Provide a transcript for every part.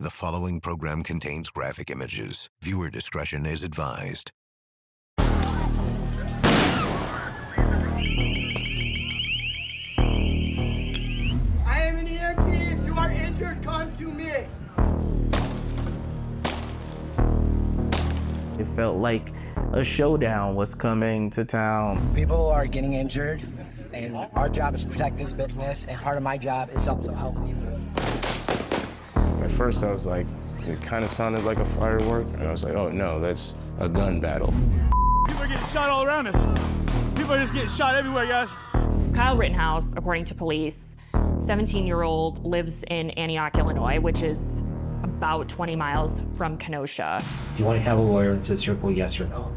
The following program contains graphic images. Viewer discretion is advised. I am an EMT. If you are injured, come to me. It felt like a showdown was coming to town. People are getting injured, and our job is to protect this business, and part of my job is also help people. At first I was like, it kind of sounded like a firework, and I was like, oh no, that's a gun battle. People are getting shot all around us. People are just getting shot everywhere, guys. Kyle Rittenhouse, according to police, 17-year-old, lives in Antioch, Illinois, which is about 20 miles from Kenosha. Do you want to have a lawyer to circle yes or no?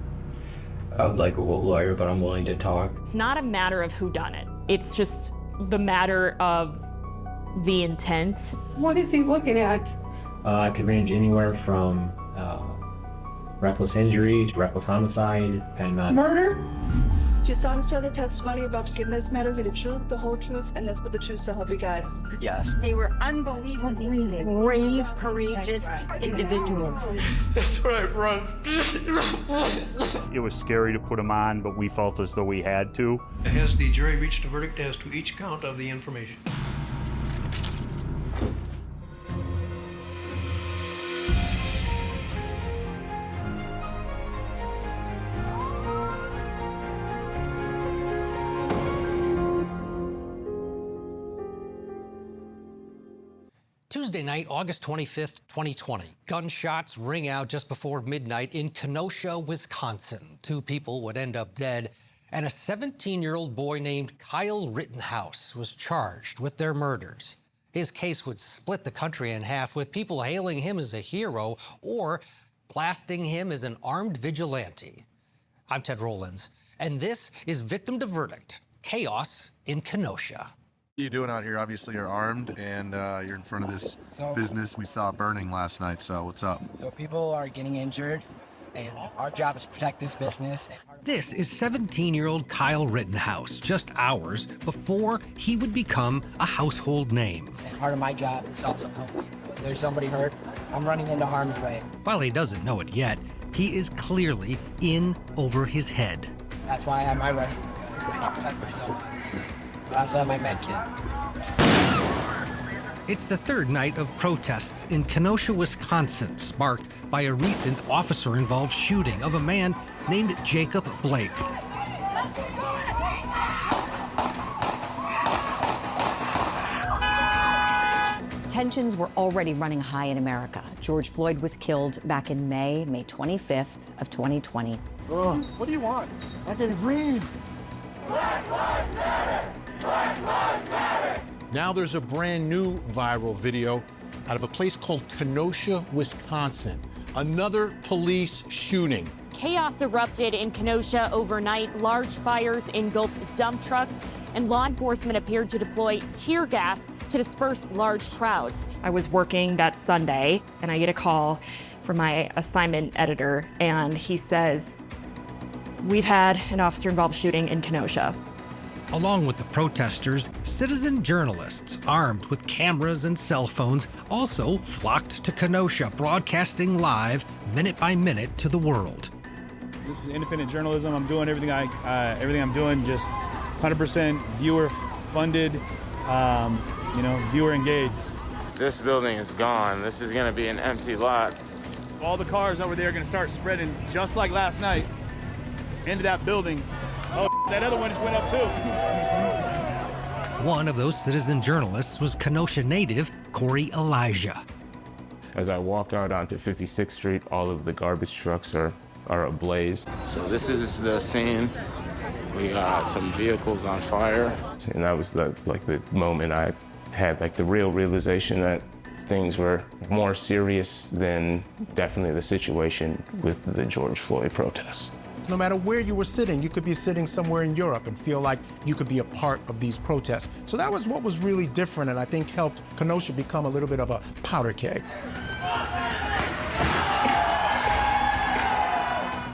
I would like a lawyer, but I'm willing to talk. It's not a matter of who done it. It's just the matter of the intent. What is he looking at? It could range anywhere from reckless injuries, reckless homicide, and Murder? Do you swear the testimony about to give this matter be the truth, the whole truth, and nothing but the truth, so help you God? Yes. They were unbelievably brave, courageous individuals. That's right, bro. It was scary to put him on, but we felt as though we had to. Has the jury reached a verdict as to each count of the information? Tuesday night, August 25th, 2020. Gunshots ring out just before midnight in Kenosha, Wisconsin. Two people would end up dead, and a 17-year-old boy named Kyle Rittenhouse was charged with their murders. His case would split the country in half, with people hailing him as a hero or blasting him as an armed vigilante. I'm Ted Rollins, and this is Victim to Verdict: Chaos in Kenosha. What are you doing out here? Obviously you're armed and you're in front of this business we saw burning last night, so what's up? So people are getting injured, and our job is to protect this business. This is 17-year-old Kyle Rittenhouse, just hours before he would become a household name. And part of my job is also help people. If there's somebody hurt, I'm running into harm's way. While he doesn't know it yet, he is clearly in over his head. That's why I have my rifle, because I need to protect myself, obviously. I also have my med kit. It's the third night of protests in Kenosha, Wisconsin, sparked by a recent officer-involved shooting of a man named Jacob Blake. Tensions were already running high in America. George Floyd was killed back in May 25th of 2020. What do you want? I can breathe. Black Lives Matter! Black Lives Matter! Now there's a brand new viral video out of a place called Kenosha, Wisconsin. Another police shooting. Chaos erupted in Kenosha overnight. Large fires engulfed dump trucks, and law enforcement appeared to deploy tear gas to disperse large crowds. I was working that Sunday, and I get a call from my assignment editor, and he says, "We've had an officer-involved shooting in Kenosha." Along with the protesters, citizen journalists armed with cameras and cell phones also flocked to Kenosha, broadcasting live, minute by minute, to the world. This is independent journalism. I'm doing everything I'm doing just 100% viewer funded, viewer engaged. This building is gone. This is gonna be an empty lot. All the cars over there are gonna start spreading just like last night into that building. Oh, that other one just went up too. One of those citizen journalists was Kenosha native Corey Elijah. As I walk out onto 56th Street, all of the garbage trucks are ablaze. So this is the scene. We got some vehicles on fire. And that was the moment I had the real realization that things were more serious than definitely the situation with the George Floyd protests. No matter where you were sitting, you could be sitting somewhere in Europe and feel like you could be a part of these protests. So that was what was really different, and I think helped Kenosha become a little bit of a powder keg.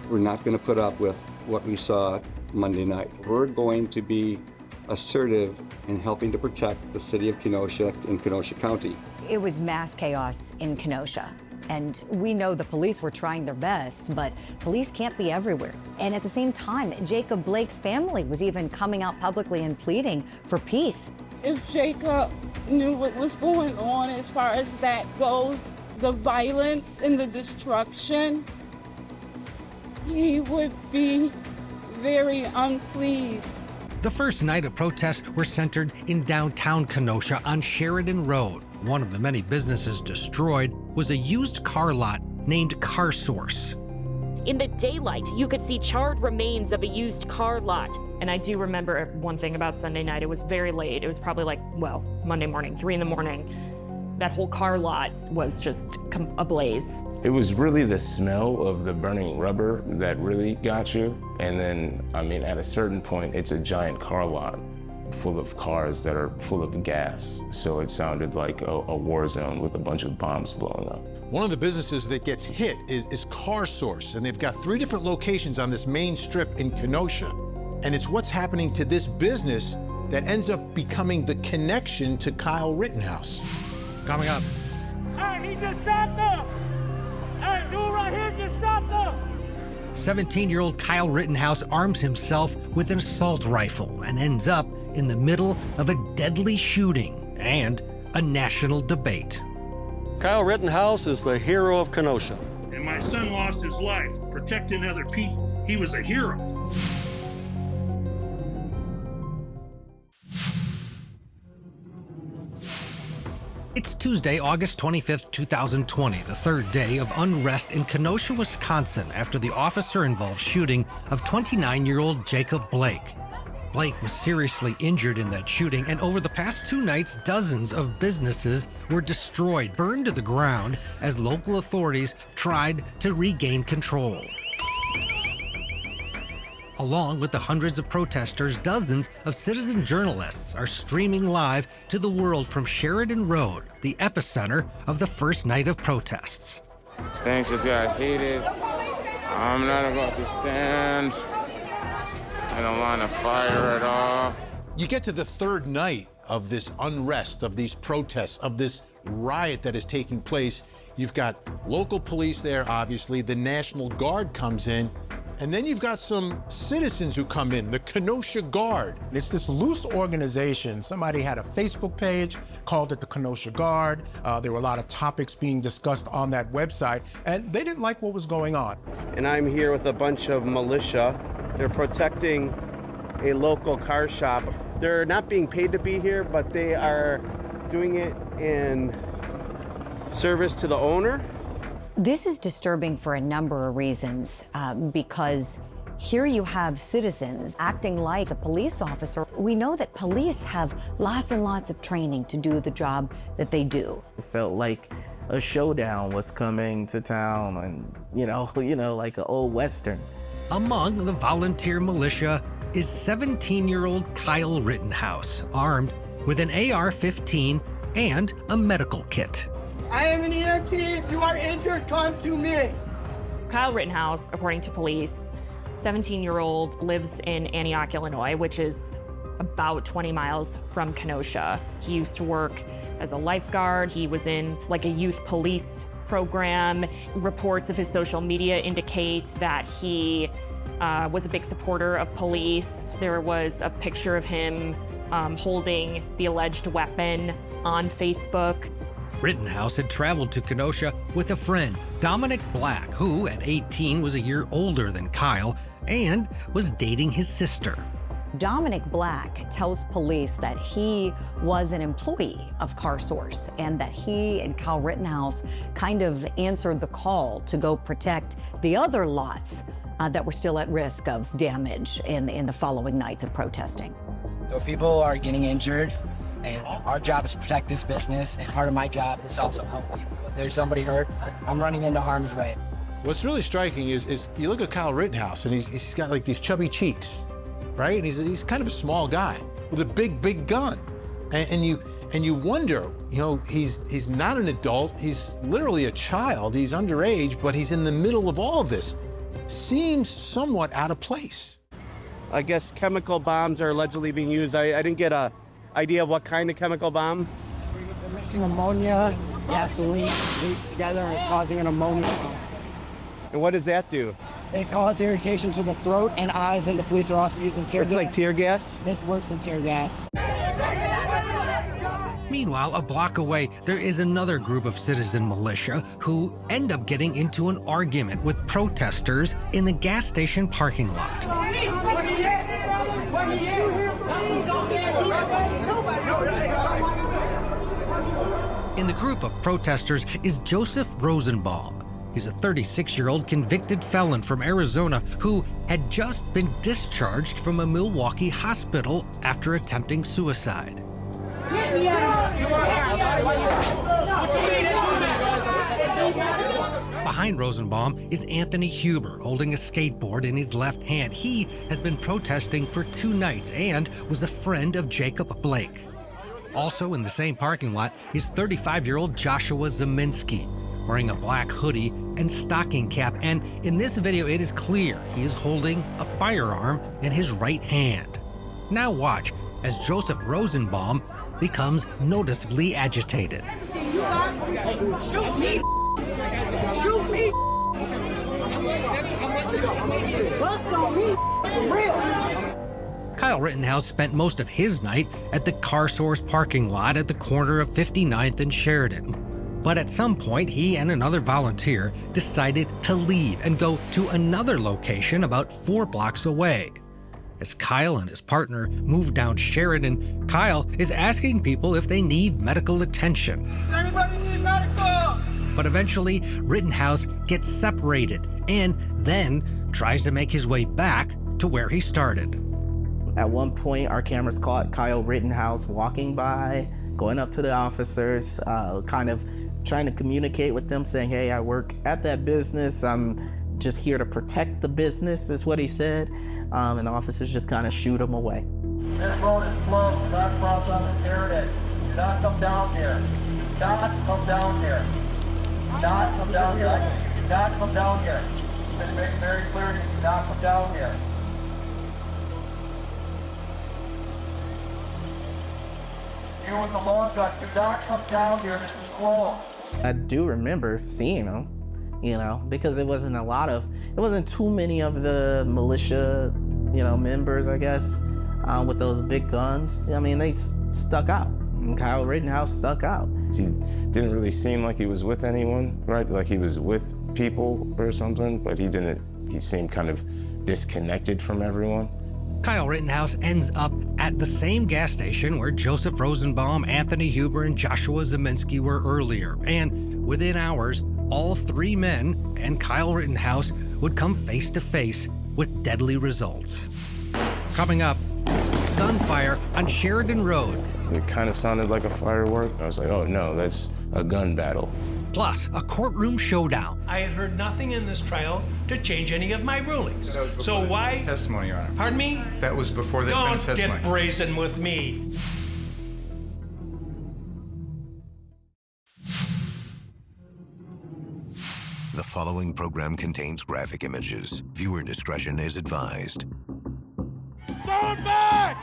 We're not going to put up with what we saw Monday night. We're going to be assertive in helping to protect the city of Kenosha and Kenosha County. It was mass chaos in Kenosha. And we know the police were trying their best, but police can't be everywhere. And at the same time, Jacob Blake's family was even coming out publicly and pleading for peace. If Jacob knew what was going on as far as that goes, the violence and the destruction, he would be very unpleased. The first night of protests were centered in downtown Kenosha on Sheridan Road. One of the many businesses destroyed was a used car lot named Car Source. In the daylight, you could see charred remains of a used car lot. And I do remember one thing about Sunday night. It was very late. It was probably like, well, Monday morning, 3 in the morning. That whole car lot was just ablaze. It was really the smell of the burning rubber that really got you. And then, I mean, at a certain point, it's a giant car lot full of cars that are full of gas. So it sounded like a war zone with a bunch of bombs blowing up. One of the businesses that gets hit is Car Source, and they've got 3 different locations on this main strip in Kenosha. And it's what's happening to this business that ends up becoming the connection to Kyle Rittenhouse. Coming up. Hey, he just shot them! Hey, dude right here just shot them! 17-year-old Kyle Rittenhouse arms himself with an assault rifle and ends up in the middle of a deadly shooting and a national debate. Kyle Rittenhouse is the hero of Kenosha. And my son lost his life protecting other people. He was a hero. It's Tuesday, August 25th, 2020, the third day of unrest in Kenosha, Wisconsin, after the officer-involved shooting of 29-year-old Jacob Blake. Blake was seriously injured in that shooting, and over the past 2 nights, dozens of businesses were destroyed, burned to the ground, as local authorities tried to regain control. Along with the hundreds of protesters, dozens of citizen journalists are streaming live to the world from Sheridan Road, the epicenter of the first night of protests. Things just got heated. I'm not about to stand in a line of fire at all. You get to the third night of this unrest, of these protests, of this riot that is taking place. You've got local police there, obviously. The National Guard comes in. And then you've got some citizens who come in, the Kenosha Guard. It's this loose organization. Somebody had a Facebook page, called it the Kenosha Guard. There were a lot of topics being discussed on that website, and they didn't like what was going on. And I'm here with a bunch of militia. They're protecting a local car shop. They're not being paid to be here, but they are doing it in service to the owner. This is disturbing for a number of reasons, because here you have citizens acting like a police officer. We know that police have lots and lots of training to do the job that they do. It felt like a showdown was coming to town, and you know, like an old Western. Among the volunteer militia is 17-year-old Kyle Rittenhouse, armed with an AR-15 and a medical kit. I am an EMT. If you are injured, come to me. Kyle Rittenhouse, according to police, 17-year-old, lives in Antioch, Illinois, which is about 20 miles from Kenosha. He used to work as a lifeguard. He was in like a youth police program. Reports of his social media indicate that he was a big supporter of police. There was a picture of him holding the alleged weapon on Facebook. Rittenhouse had traveled to Kenosha with a friend, Dominic Black, who at 18 was a year older than Kyle and was dating his sister. Dominic Black tells police that he was an employee of Car Source and that he and Kyle Rittenhouse kind of answered the call to go protect the other lots that were still at risk of damage in the following nights of protesting. So if people are getting injured, and our job is to protect this business, and part of my job is also help people. If there's somebody hurt, I'm running into harm's way. What's really striking is you look at Kyle Rittenhouse, and he's got like these chubby cheeks, right? And he's kind of a small guy with a big gun, and you wonder, he's not an adult. He's literally a child. He's underage, but he's in the middle of all of this. Seems somewhat out of place. I guess chemical bombs are allegedly being used. I didn't get a idea of what kind of chemical bomb. They're mixing ammonia, gasoline together, and it's causing an ammonia. And what does that do? It causes irritation to the throat and eyes, and the police are also using tear gas. It's like tear gas? It's worse than tear gas. Meanwhile, a block away, there is another group of citizen militia who end up getting into an argument with protesters in the gas station parking lot. In the group of protesters is Joseph Rosenbaum. He's a 36-year-old convicted felon from Arizona who had just been discharged from a Milwaukee hospital after attempting suicide. Behind Rosenbaum is Anthony Huber, holding a skateboard in his left hand. He has been protesting for 2 nights and was a friend of Jacob Blake. Also in the same parking lot is 35-year-old Joshua Zeminski, wearing a black hoodie and stocking cap, and in this video it is clear he is holding a firearm in his right hand. Now watch as Joseph Rosenbaum becomes noticeably agitated. Shoot me! Shoot me! Bust on me! For real! Kyle Rittenhouse spent most of his night at the CarSource parking lot at the corner of 59th and Sheridan. But at some point, he and another volunteer decided to leave and go to another location about 4 blocks away. As Kyle and his partner move down Sheridan, Kyle is asking people if they need medical attention. Does anybody need medical? But eventually, Rittenhouse gets separated and then tries to make his way back to where he started. At one point, our cameras caught Kyle Rittenhouse walking by, going up to the officers, kind of trying to communicate with them, saying, "Hey, I work at that business. I'm just here to protect the business," is what he said. And the officers just kind of shoot him away. This road is closed. Do not cross on the Sheridan. Do not come down here. Do not come down here. Do not come down here. Do not come down here. It's been made very clear. Do not come down here. You with the long gun, do not come down here. This is closed. I do remember seeing him, you know, because it wasn't too many of the militia, you know, members, I guess, with those big guns. I mean, they stuck out. And Kyle Rittenhouse stuck out. He didn't really seem like he was with anyone, right? Like he was with people or something, but he seemed kind of disconnected from everyone. Kyle Rittenhouse ends up at the same gas station where Joseph Rosenbaum, Anthony Huber, and Joshua Zeminski were earlier. And within hours, all 3 men and Kyle Rittenhouse would come face to face with deadly results. Coming up, gunfire on Sheridan Road. It kind of sounded like a firework. I was like, oh no, that's a gun battle. Plus, a courtroom showdown. I had heard nothing in this trial to change any of my rulings. So why? Testimony, Your Honor. Pardon me? That was before the defense testimony. Don't get brazen with me. The following program contains graphic images. Viewer discretion is advised. Stand back!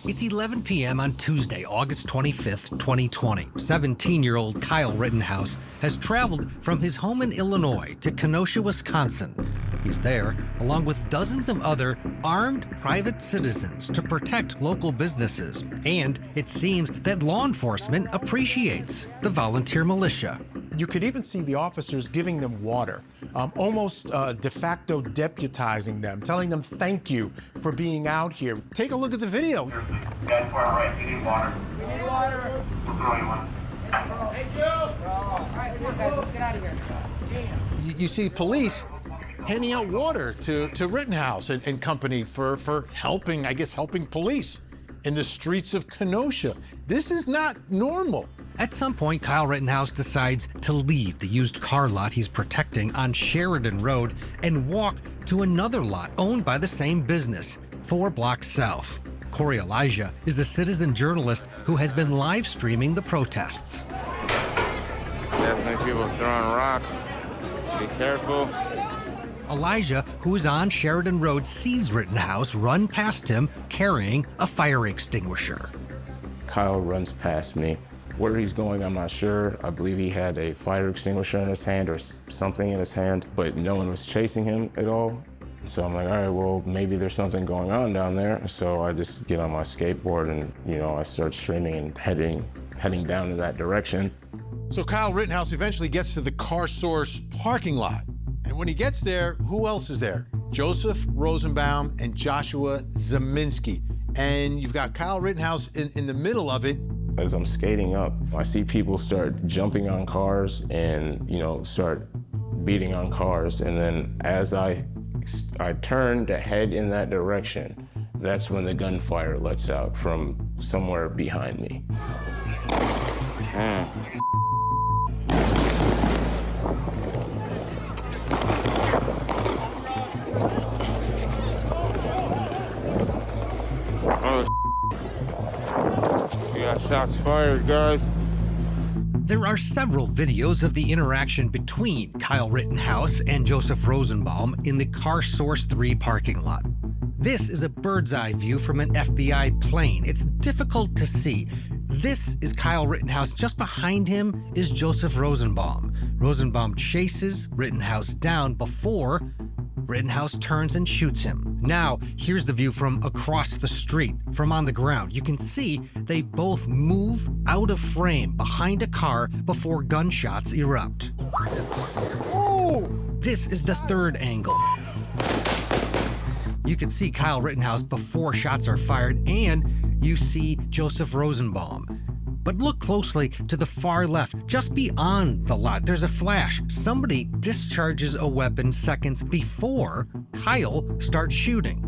It's 11 p.m. on Tuesday, August 25th, 2020. 17-year-old Kyle Rittenhouse has traveled from his home in Illinois to Kenosha, Wisconsin. He's there, along with dozens of other armed private citizens, to protect local businesses. And it seems that law enforcement appreciates the volunteer militia. You could even see the officers giving them water, almost de facto deputizing them, telling them thank you for being out here. Take a look at the video. That's far right. You need water. We need water. We're throwing one. Thank you. All right, come on, guys. Let's get out of here. You see police handing out water to Rittenhouse and company for helping, I guess, helping police in the streets of Kenosha. This is not normal. At some point, Kyle Rittenhouse decides to leave the used car lot he's protecting on Sheridan Road and walk to another lot owned by the same business, 4 blocks south. Corey Elijah is a citizen journalist who has been live streaming the protests. Definitely people throwing rocks. Be careful. Elijah, who is on Sheridan Road, sees Rittenhouse run past him carrying a fire extinguisher. Kyle runs past me. Where he's going, I'm not sure. I believe he had a fire extinguisher in his hand or something in his hand, but no one was chasing him at all. So I'm like, all right, well, maybe there's something going on down there. So I just get on my skateboard and, I start streaming and heading down in that direction. So Kyle Rittenhouse eventually gets to the Car Source parking lot. And when he gets there, who else is there? Joseph Rosenbaum and Joshua Zeminski. And you've got Kyle Rittenhouse in the middle of it. As I'm skating up, I see people start jumping on cars and, start beating on cars. And then as I turn to head in that direction, that's when the gunfire lets out from somewhere behind me. We got shots fired, guys. There are several videos of the interaction between Kyle Rittenhouse and Joseph Rosenbaum in the Car Source 3 parking lot. This is a bird's eye view from an FBI plane. It's difficult to see. This is Kyle Rittenhouse. Just behind him is Joseph Rosenbaum. Rosenbaum chases Rittenhouse down before Rittenhouse turns and shoots him. Now, here's the view from across the street, from on the ground. You can see they both move out of frame behind a car before gunshots erupt. Oh! This is the third angle. You can see Kyle Rittenhouse before shots are fired, and you see Joseph Rosenbaum. But look closely to the far left, just beyond the lot. There's a flash. Somebody discharges a weapon seconds before Kyle starts shooting.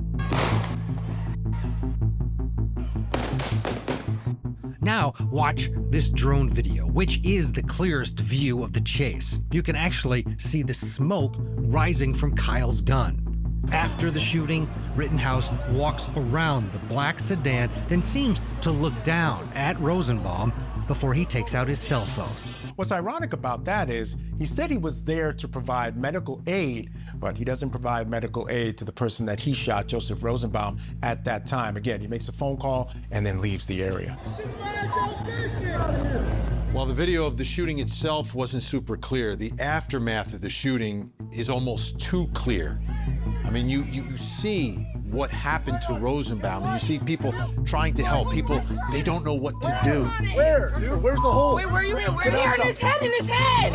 Now watch this drone video, which is the clearest view of the chase. You can actually see the smoke rising from Kyle's gun. After the shooting, Rittenhouse walks around the black sedan, then seems to look down at Rosenbaum before he takes out his cell phone. What's ironic about that is he said he was there to provide medical aid, but he doesn't provide medical aid to the person that he shot, Joseph Rosenbaum, at that time. Again, he makes a phone call and then leaves the area. While the video of the shooting itself wasn't super clear, the aftermath of the shooting is almost too clear. I mean, you see what happened to Rosenbaum, and you see people trying to help. People, they don't know what to do. Where? Dude, where's the hole? Wait, where are you? Where are you? In his head!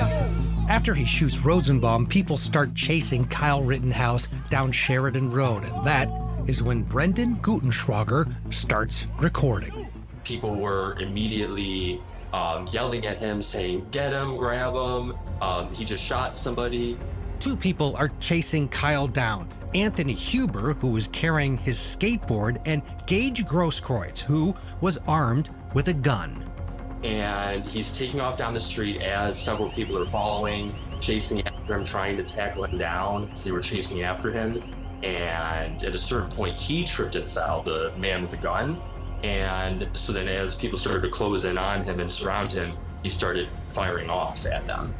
After he shoots Rosenbaum, people start chasing Kyle Rittenhouse down Sheridan Road, and that is when Brendan Gutenschwager starts recording. People were immediately yelling at him, saying, "Get him, grab him, he just shot somebody." Two people are chasing Kyle down. Anthony Huber, who was carrying his skateboard, and Gage Grosskreutz, who was armed with a gun. And he's taking off down the street as several people are following, chasing after him, trying to tackle him down as they were chasing after him. And at a certain point, he tripped and fell, the man with the gun. And so then as people started to close in on him and surround him, he started firing off at them.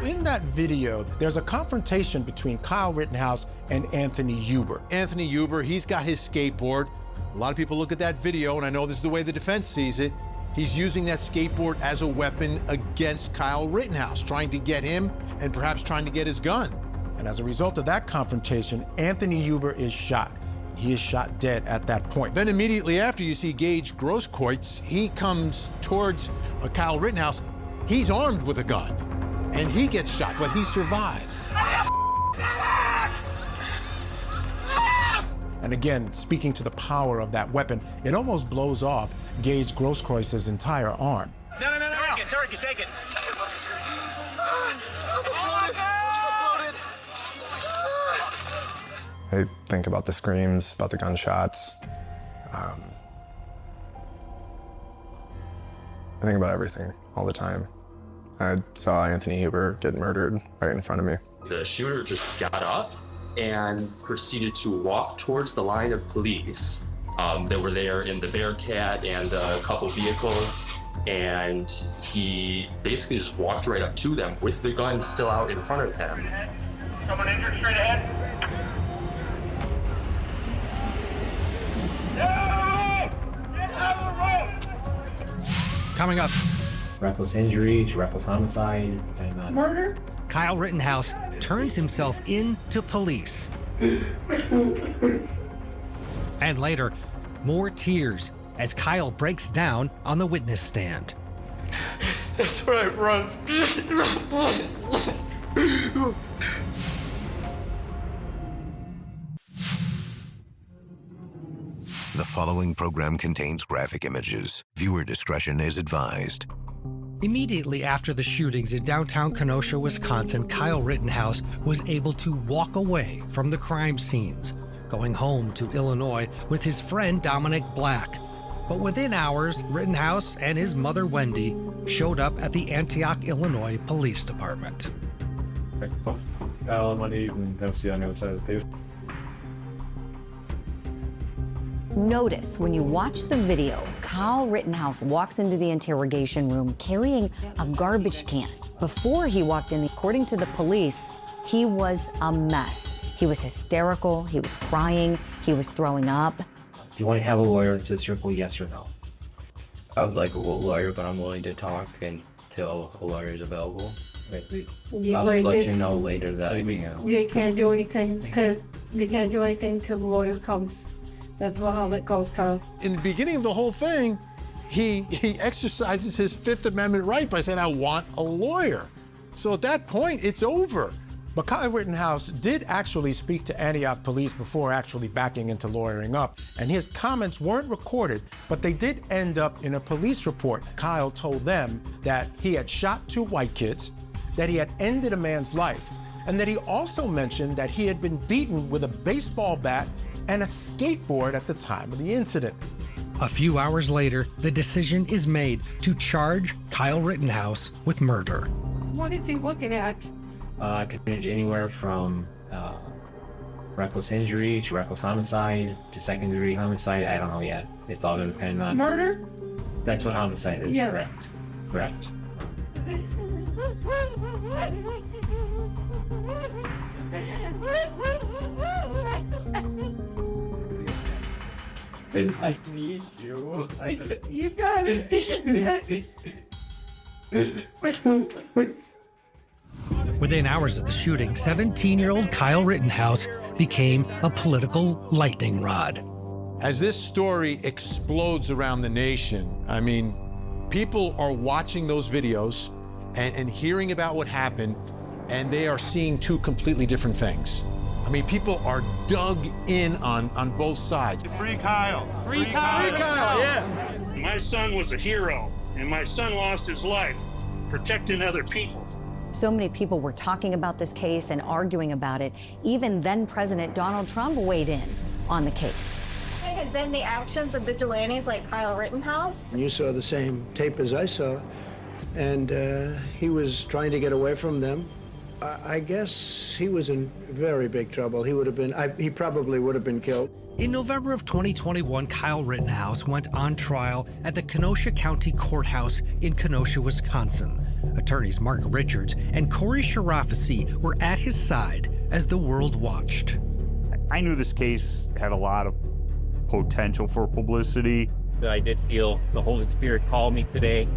In that video, there's a confrontation between Kyle Rittenhouse and Anthony Huber. Anthony Huber, he's got his skateboard. A lot of people look at that video, and I know this is the way the defense sees it. He's using that skateboard as a weapon against Kyle Rittenhouse, trying to get him and perhaps trying to get his gun. And as a result of that confrontation, Anthony Huber is shot. He is shot dead at that point. Then immediately after, you see Gage Grosskreutz. He comes towards Kyle Rittenhouse. He's armed with a gun, and he gets shot, but he survived. And again, speaking to the power of that weapon, it almost blows off Gage Grosskreutz's entire arm. No. Target, take it. I think about the screams, about the gunshots. I think about everything all the time. I saw Anthony Huber get murdered right in front of me. The shooter just got up and proceeded to walk towards the line of police They were there in the Bearcat and a couple vehicles, and he basically just walked right up to them with the gun still out in front of him. Someone injured straight ahead. Coming up. Reckless injury to reckless homicide and Murder? Kyle Rittenhouse turns himself in to police. And later, more tears as Kyle breaks down on the witness stand. That's right, run. The following program contains graphic images. Viewer discretion is advised. Immediately after the shootings in downtown Kenosha, Wisconsin, Kyle Rittenhouse was able to walk away from the crime scenes, going home to Illinois with his friend Dominic Black. But within hours, Rittenhouse and his mother Wendy showed up at the Antioch, Illinois Police Department. Kyle and Wendy, and come see on the other side of the pavement. Notice when you watch the video, Kyle Rittenhouse walks into the interrogation room carrying a garbage can. Before he walked in, according to the police, he was a mess. He was hysterical, he was crying, he was throwing up. Do you want to have a lawyer? It's a simple yes or no. I would like a lawyer, but I'm willing to talk until a lawyer is available. I'll let you know later that You can't do anything because you can't do anything till the lawyer comes. That's how it goes, Kyle. In the beginning of the whole thing, he exercises his Fifth Amendment right by saying, I want a lawyer. So at that point, it's over. But Kyle Rittenhouse did actually speak to Antioch police before actually backing into lawyering up. And his comments weren't recorded, but they did end up in a police report. Kyle told them that he had shot 2 white kids, that he had ended a man's life, and that he also mentioned that he had been beaten with a baseball bat and a skateboard at the time of the incident. A few hours later, the decision is made to charge Kyle Rittenhouse with murder. What is he looking at? I could finish anywhere from reckless injury to reckless homicide to second-degree homicide. I don't know yet. It's all going to depend on... Murder? That's what homicide is, yeah. Correct. Correct. I need you. You got it. Within hours of the shooting, 17-year-old Kyle Rittenhouse became a political lightning rod. As this story explodes around the nation, I mean, people are watching those videos and hearing about what happened, and they are seeing 2 completely different things. I mean, people are dug in on both sides. Free Kyle. Free Kyle. Free Kyle. Yeah. My son was a hero, and my son lost his life protecting other people. So many people were talking about this case and arguing about it. Even then President Donald Trump weighed in on the case. I condemn the actions of vigilantes like Kyle Rittenhouse. You saw the same tape as I saw, and he was trying to get away from them. I guess he was in very big trouble. He would have been, he probably would have been killed. In November of 2021, Kyle Rittenhouse went on trial at the Kenosha County Courthouse in Kenosha, Wisconsin. Attorneys Mark Richards and Corey Sharafazi were at his side as the world watched. I knew this case had a lot of potential for publicity. I did feel the Holy Spirit called me today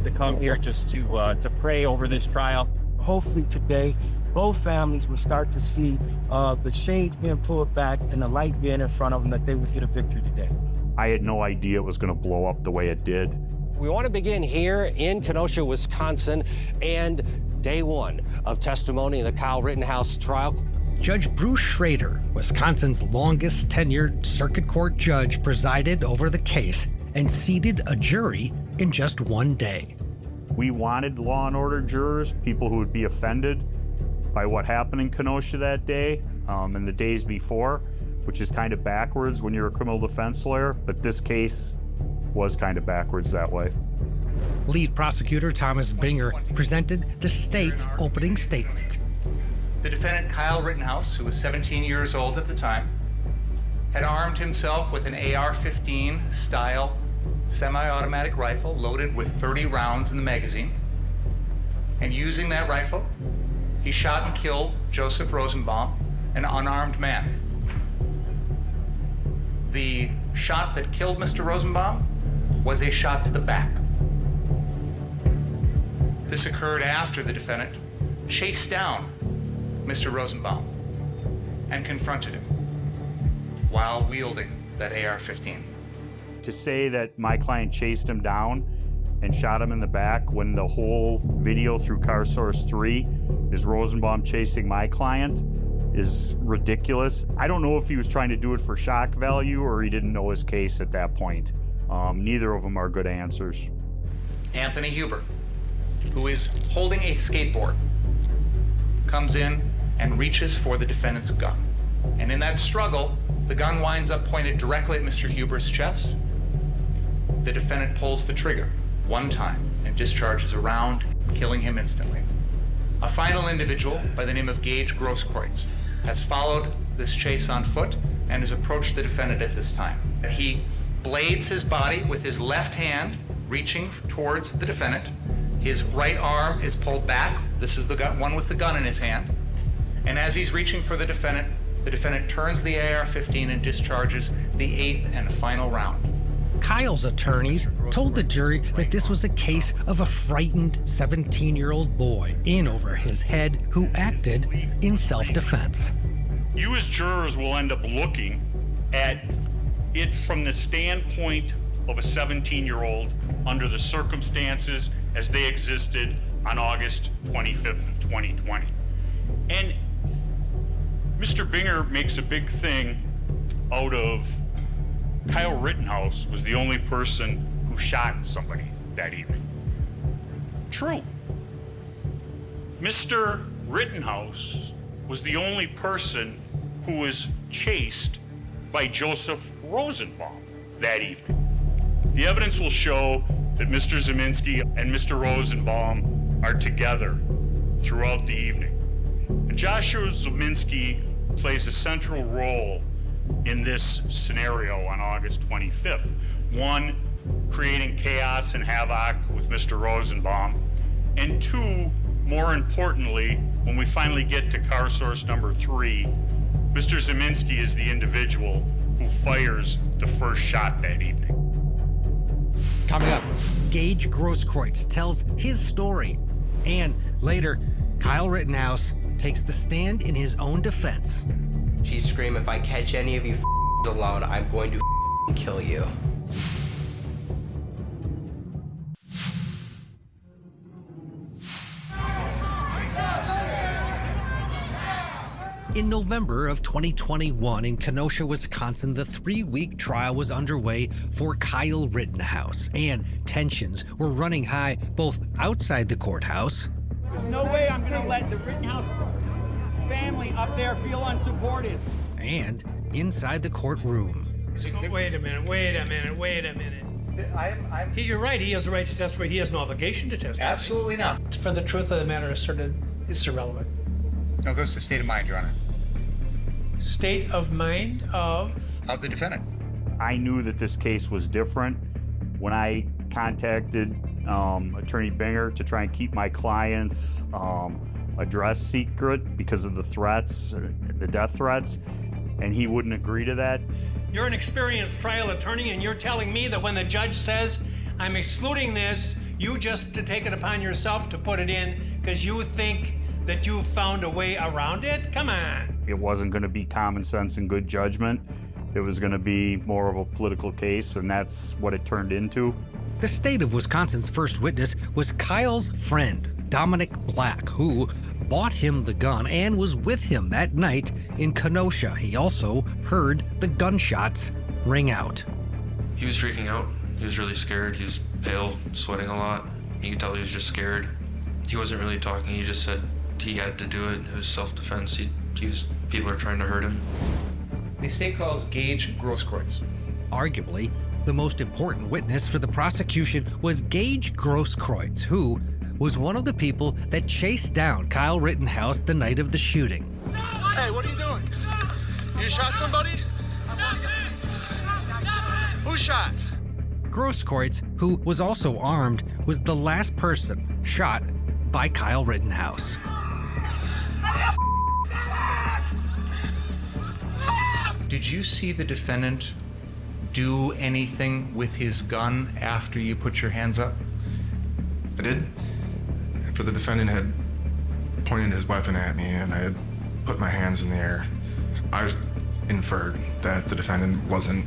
to come here just to pray over this trial. Hopefully today, both families will start to see the shades being pulled back and the light being in front of them, that they would get a victory today. I had no idea it was going to blow up the way it did. We want to begin here in Kenosha, Wisconsin, and day 1 of testimony in the Kyle Rittenhouse trial. Judge Bruce Schrader, Wisconsin's longest tenured circuit court judge, presided over the case and seated a jury in just 1 day. We wanted law and order jurors, people who would be offended by what happened in Kenosha that day and the days before, which is kind of backwards when you're a criminal defense lawyer, but this case was kind of backwards that way. Lead prosecutor Thomas Binger presented the state's opening statement. The defendant, Kyle Rittenhouse, who was 17 years old at the time, had armed himself with an AR-15 style semi-automatic rifle loaded with 30 rounds in the magazine. And using that rifle, he shot and killed Joseph Rosenbaum, an unarmed man. The shot that killed Mr. Rosenbaum was a shot to the back. This occurred after the defendant chased down Mr. Rosenbaum and confronted him while wielding that AR-15. To say that my client chased him down and shot him in the back when the whole video through Car Source 3 is Rosenbaum chasing my client is ridiculous. I don't know if he was trying to do it for shock value or he didn't know his case at that point. Neither of them are good answers. Anthony Huber, who is holding a skateboard, comes in and reaches for the defendant's gun. And in that struggle, the gun winds up pointed directly at Mr. Huber's chest. The defendant pulls the trigger one time and discharges a round, killing him instantly. A final individual by the name of Gage Grosskreutz has followed this chase on foot and has approached the defendant at this time. He blades his body with his left hand, reaching towards the defendant. His right arm is pulled back. This is the one with the gun in his hand. And as he's reaching for the defendant turns the AR-15 and discharges the 8th and final round. Kyle's attorneys told the jury that this was a case of a frightened 17-year-old boy in over his head who acted in self-defense. You as jurors will end up looking at it from the standpoint of a 17-year-old under the circumstances as they existed on August 25th of 2020. And Mr. Binger makes a big thing out of Kyle Rittenhouse was the only person who shot somebody that evening. True. Mr. Rittenhouse was the only person who was chased by Joseph Rosenbaum that evening. The evidence will show that Mr. Zeminski and Mr. Rosenbaum are together throughout the evening. And Joshua Zeminski plays a central role in this scenario on August 25th. One, creating chaos and havoc with Mr. Rosenbaum. And two, more importantly, when we finally get to car source number 3, Mr. Zeminski is the individual who fires the first shot that evening. Coming up, Gage Grosskreutz tells his story. And later, Kyle Rittenhouse takes the stand in his own defense. She screamed, "If I catch any of you alone, I'm going to kill you." In November of 2021 in Kenosha, Wisconsin, the 3-week trial was underway for Kyle Rittenhouse, and tensions were running high both outside the courthouse. There's no way I'm going to let the Rittenhouse family up there feel unsupported. And inside the courtroom. Wait a minute. You're right, he has the right to testify. He has no obligation to testify. Absolutely not. For the truth of the matter asserted, it's irrelevant. No, it goes to state of mind, Your Honor. State of mind of the defendant. I knew that this case was different when I contacted Attorney Binger to try and keep my client's address secret because of the threats, the death threats, and he wouldn't agree to that. You're an experienced trial attorney, and you're telling me that when the judge says, "I'm excluding this," you just to take it upon yourself to put it in because you think that you've found a way around it? Come on. It wasn't going to be common sense and good judgment. It was going to be more of a political case, and that's what it turned into. The state of Wisconsin's first witness was Kyle's friend, Dominic Black, who bought him the gun and was with him that night in Kenosha. He also heard the gunshots ring out. He was freaking out. He was really scared. He was pale, sweating a lot. You could tell he was just scared. He wasn't really talking. He just said he had to do it. It was self-defense. People are trying to hurt him. The state calls Gage Grosskreutz. Arguably, the most important witness for the prosecution was Gage Grosskreutz, who was one of the people that chased down Kyle Rittenhouse the night of the shooting. Hey, what are you doing? You shot somebody? Who shot? Grosskreutz, who was also armed, was the last person shot by Kyle Rittenhouse. Did you see the defendant do anything with his gun after you put your hands up? I did. After the defendant had pointed his weapon at me and I had put my hands in the air, I inferred that the defendant wasn't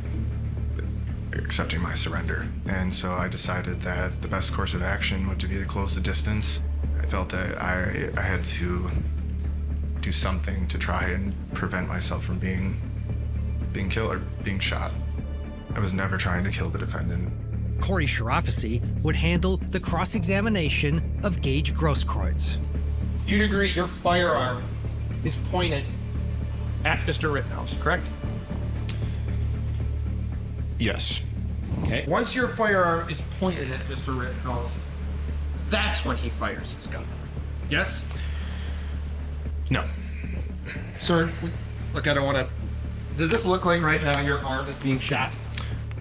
accepting my surrender. And so I decided that the best course of action would be to close the distance. I felt that I had to do something to try and prevent myself from being killed or being shot. I was never trying to kill the defendant. Corey Sharafazi would handle the cross-examination of Gage Grosskreutz. You'd agree your firearm is pointed at Mr. Rittenhouse, correct? Yes. Okay. Once your firearm is pointed at Mr. Rittenhouse, that's when he fires his gun. Yes? No. Sir, look, I don't want to... Does this look like right now your arm is being shot?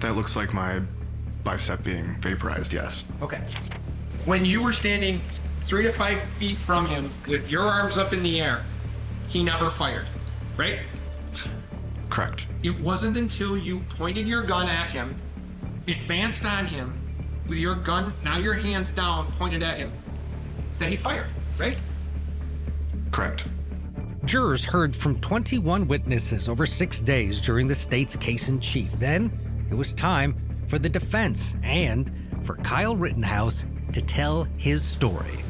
That looks like my bicep being vaporized, yes. Okay. When you were standing 3 to 5 feet from him with your arms up in the air, he never fired, right? Correct. It wasn't until you pointed your gun at him, advanced on him, with your gun, now your hands down, pointed at him, that he fired, right? Correct. Jurors heard from 21 witnesses over 6 days during the state's case in chief. Then it was time for the defense and for Kyle Rittenhouse to tell his story.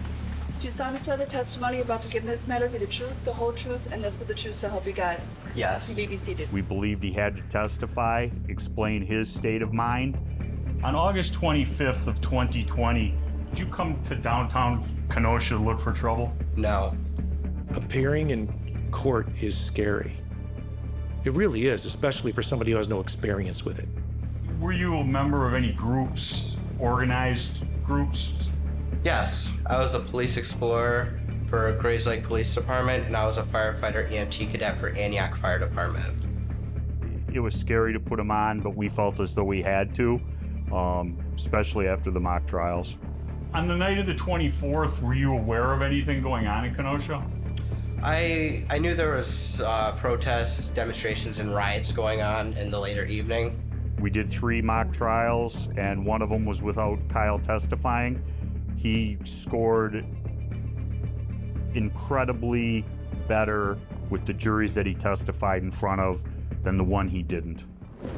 Do you solemnly swear the testimony you're about to give in this matter be the truth, the whole truth, and nothing but the truth, so help you God? Yes. You may be seated. We believed he had to testify, explain his state of mind. On August 25th of 2020, did you come to downtown Kenosha to look for trouble? No. Appearing in court is scary. It really is, especially for somebody who has no experience with it. Were you a member of any groups, organized groups? Yes, I was a police explorer for Grays Lake Police Department, and I was a firefighter EMT cadet for Antioch Fire Department. It was scary to put him on, but we felt as though we had to, especially after the mock trials. On the night of the 24th, were you aware of anything going on in Kenosha? I knew there was protests, demonstrations, and riots going on in the later evening. We did 3 mock trials, and one of them was without Kyle testifying. He scored incredibly better with the juries that he testified in front of than the one he didn't.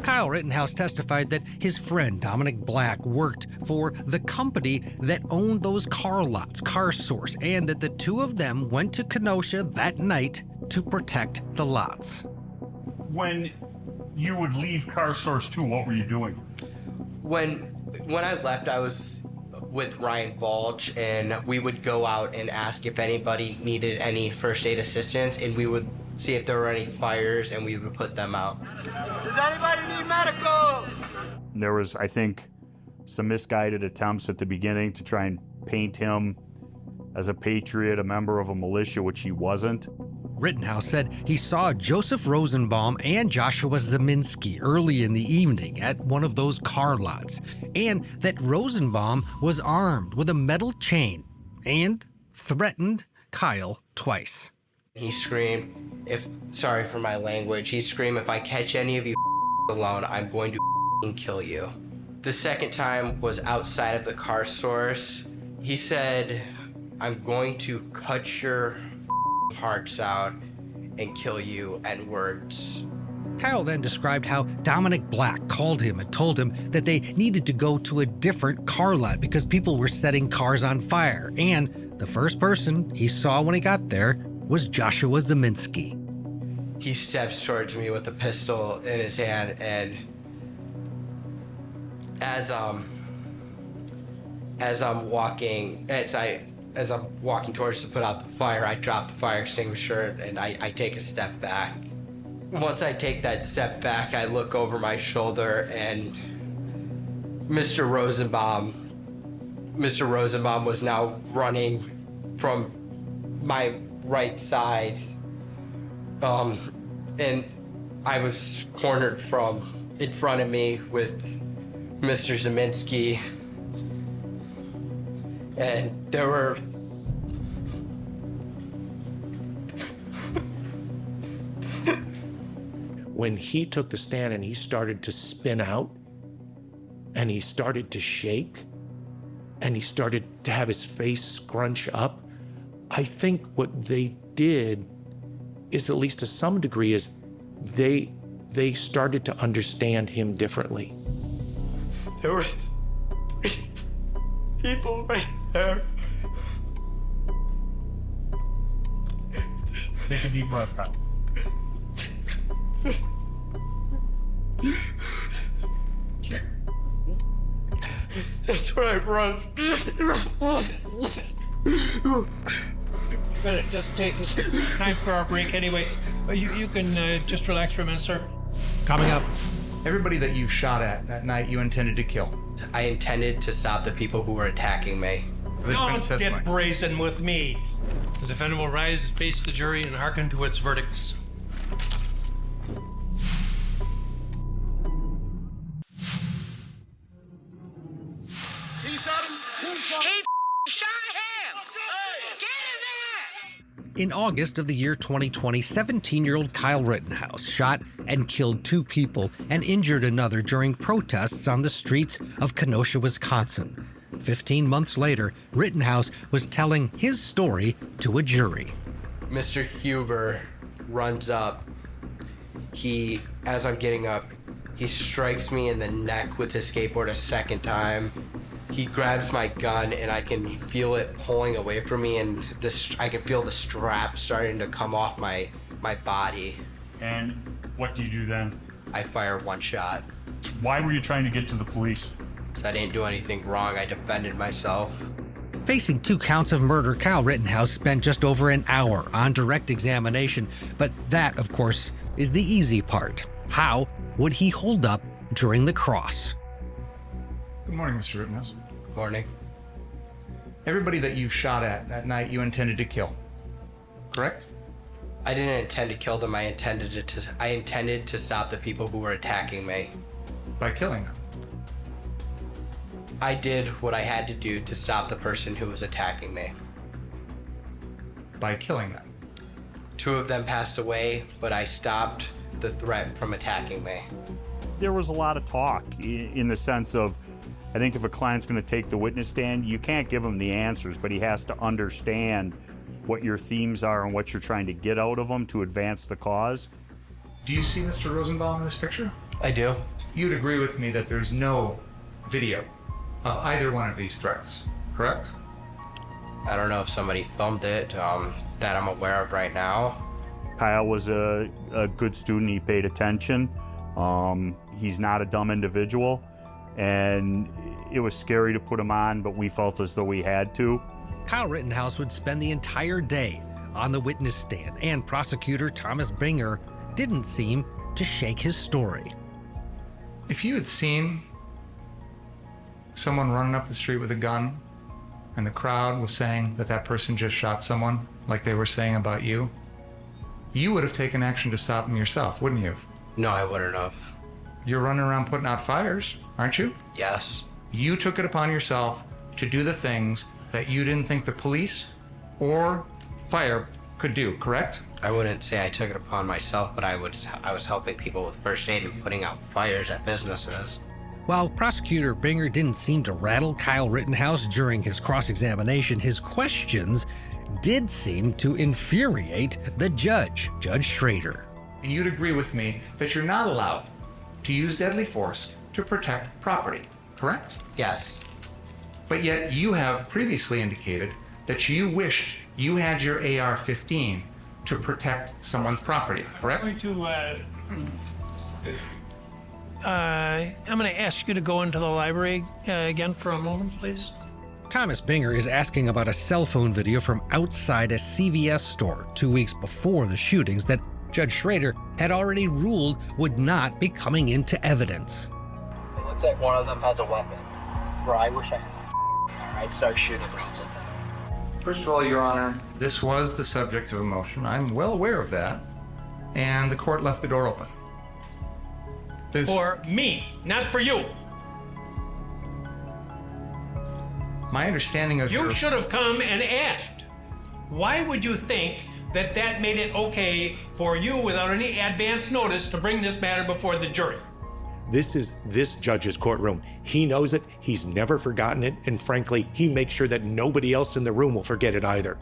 Kyle Rittenhouse testified that his friend Dominic Black worked for the company that owned those car lots, Car Source, and that the two of them went to Kenosha that night to protect the lots. When you would leave Car Source 2, what were you doing? When I left, I was with Ryan Balch, and we would go out and ask if anybody needed any first aid assistance, and we would see if there were any fires, and we would put them out. Does anybody need medical? There was, I think, some misguided attempts at the beginning to try and paint him as a patriot, a member of a militia, which he wasn't. Rittenhouse said he saw Joseph Rosenbaum and Joshua Zeminski early in the evening at one of those car lots, and that Rosenbaum was armed with a metal chain and threatened Kyle twice. He screamed, sorry for my language, he screamed, if I catch any of you alone, I'm going to kill you. The second time was outside of the Car Source. He said, I'm going to cut your hearts out and kill you, N-words. Kyle then described how Dominic Black called him and told him that they needed to go to a different car lot because people were setting cars on fire. And the first person he saw when he got there was Joshua Zeminski. He steps towards me with a pistol in his hand, and as I'm walking towards to put out the fire, I drop the fire extinguisher and I take a step back. Once I take that step back, I look over my shoulder, and Mr. Rosenbaum was now running from my right side. And I was cornered from in front of me with Mr. Zeminski, and there were when he took the stand and he started to spin out and he started to shake and he started to have his face scrunch up, I think what they did is, at least to some degree, is they started to understand him differently. there were 3 people right there. Take a deep breath, Kyle. That's where I run. Better just take time for our break anyway. You can just relax for a minute, sir. Coming up. Everybody that you shot at that night, you intended to kill. I intended to stop the people who were attacking me. Don't get brazen with me. The defendant will rise and face the jury and hearken to its verdicts. He shot him. He shot him. Get him there. In August of the year 2020, 17-year-old Kyle Rittenhouse shot and killed 2 people and injured another during protests on the streets of Kenosha, Wisconsin. 15 months later, Rittenhouse was telling his story to a jury. Mr. Huber runs up. As I'm getting up, he strikes me in the neck with his skateboard a second time. He grabs my gun and I can feel it pulling away from me, and I can feel the strap starting to come off my body. And what do you do then? I fire 1 shot. Why were you trying to get to the police? Because I didn't do anything wrong. I defended myself. Facing 2 counts of murder, Kyle Rittenhouse spent just over an hour on direct examination. But that, of course, is the easy part. How would he hold up during the cross? Good morning, Mr. Rittenhouse. Good morning. Everybody that you shot at that night, you intended to kill, correct? I didn't intend to kill them. I intended to stop the people who were attacking me. By killing them? I did what I had to do to stop the person who was attacking me. By killing them? 2 of them passed away, but I stopped the threat from attacking me. There was a lot of talk in the sense of, I think if a client's going to take the witness stand, you can't give him the answers, but he has to understand what your themes are and what you're trying to get out of them to advance the cause. Do you see Mr. Rosenbaum in this picture? I do. You'd agree with me that there's no video of either one of these threats, correct? I don't know if somebody filmed it that I'm aware of right now. Kyle was a good student. He paid attention. He's not a dumb individual, and it was scary to put him on, but we felt as though we had to. Kyle Rittenhouse would spend the entire day on the witness stand, and prosecutor Thomas Binger didn't seem to shake his story. If you had seen someone running up the street with a gun and the crowd was saying that that person just shot someone, like they were saying about you, you would have taken action to stop them yourself, wouldn't you? No, I wouldn't have. You're running around putting out fires, aren't you? Yes. You took it upon yourself to do the things that you didn't think the police or fire could do, correct? I wouldn't say I took it upon myself, but I was helping people with first aid and putting out fires at businesses. While prosecutor Binger didn't seem to rattle Kyle Rittenhouse during his cross-examination, his questions did seem to infuriate the judge, Judge Schrader. And you'd agree with me that you're not allowed to use deadly force to protect property, correct? Yes. But yet you have previously indicated that you wished you had your AR-15 to protect someone's property, correct? I'm going to ask you to go into the library again for a moment, please. Thomas Binger is asking about a cell phone video from outside a CVS store 2 weeks before the shootings that Judge Schrader had already ruled would not be coming into evidence. It looks like one of them has a weapon. Bro, I wish I had I'd start shooting rounds at them. First of all, Your Honor, this was the subject of a motion. I'm well aware of that. And the court left the door open. For me, not for you. My understanding of You should have come and asked. Why would you think that that made it okay for you without any advance notice to bring this matter before the jury? This is this judge's courtroom. He knows it, he's never forgotten it, and frankly, he makes sure that nobody else in the room will forget it either.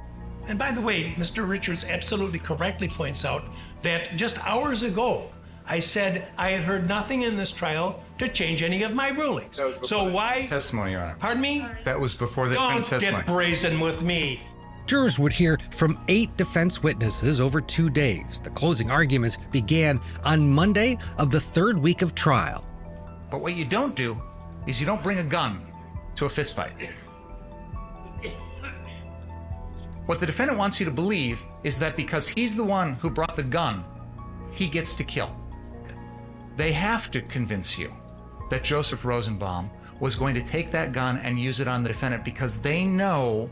And by the way, Mr. Richards absolutely correctly points out that just hours ago, I said I had heard nothing in this trial to change any of my rulings. So why? Testimony, Your Honor. Pardon me? That was before the defense Don't testimony. get brazen with me. Jurors would hear from 8 defense witnesses over 2 days. The closing arguments began on Monday of the 3rd week of trial. But what you don't do is you don't bring a gun to a fistfight. What the defendant wants you to believe is that because he's the one who brought the gun, he gets to kill. They have to convince you that Joseph Rosenbaum was going to take that gun and use it on the defendant because they know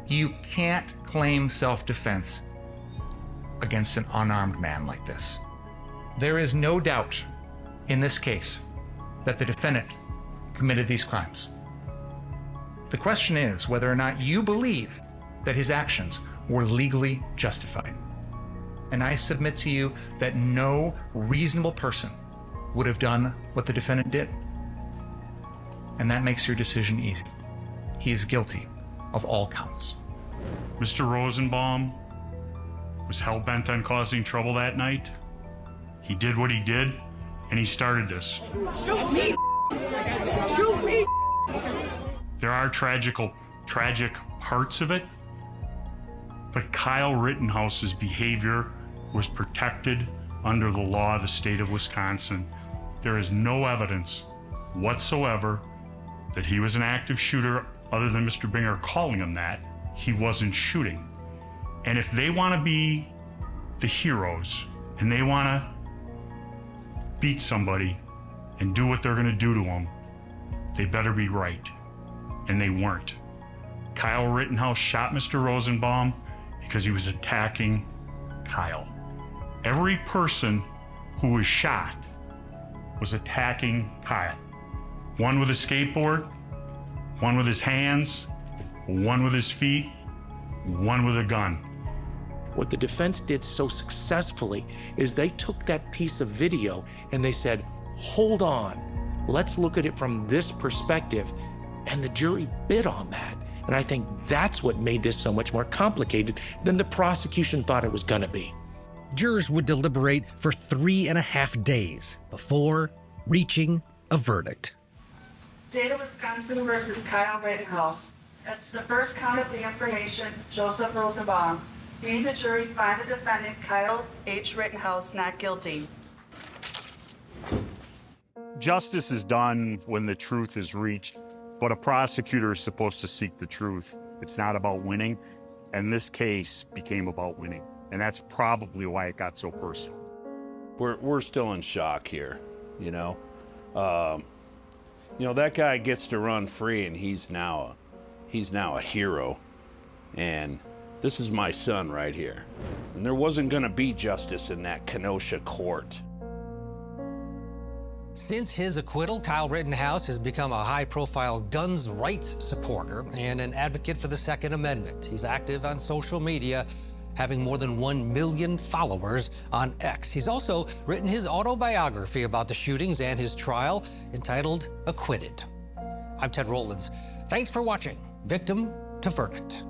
you can't claim self-defense against an unarmed man like this. There is no doubt in this case that the defendant committed these crimes. The question is whether or not you believe that his actions were legally justified. And I submit to you that no reasonable person would have done what the defendant did. And that makes your decision easy. He is guilty of all counts. Mr. Rosenbaum was hell-bent on causing trouble that night. He did what he did, and he started this. Shoot me! Shoot me! There are tragic parts of it, but Kyle Rittenhouse's behavior was protected under the law of the state of Wisconsin. There is no evidence whatsoever that he was an active shooter other than Mr. Binger calling him that. He wasn't shooting. And if they want to be the heroes and they want to beat somebody and do what they're going to do to them, they better be right. And they weren't. Kyle Rittenhouse shot Mr. Rosenbaum because he was attacking Kyle. Every person who was shot was attacking Kyle. One with a skateboard, one with his hands, one with his feet, one with a gun. What the defense did so successfully is they took that piece of video and they said, hold on, let's look at it from this perspective. And the jury bid on that. And I think that's what made this so much more complicated than the prosecution thought it was gonna be. Jurors would deliberate for 3.5 days before reaching a verdict. State of Wisconsin versus Kyle Rittenhouse. As to the first count of the information, Joseph Rosenbaum. We, the jury, find the defendant, Kyle H. Rittenhouse, not guilty. Justice is done when the truth is reached, but a prosecutor is supposed to seek the truth. It's not about winning, and this case became about winning, and that's probably why it got so personal. We're still in shock here, you know. That guy gets to run free, and he's now a hero, and this is my son right here. And there wasn't gonna be justice in that Kenosha court. Since his acquittal, Kyle Rittenhouse has become a high-profile guns rights supporter and an advocate for the Second Amendment. He's active on social media, having more than 1 million followers on X. He's also written his autobiography about the shootings and his trial, entitled Acquitted. I'm Ted Rollins. Thanks for watching Victim to Verdict.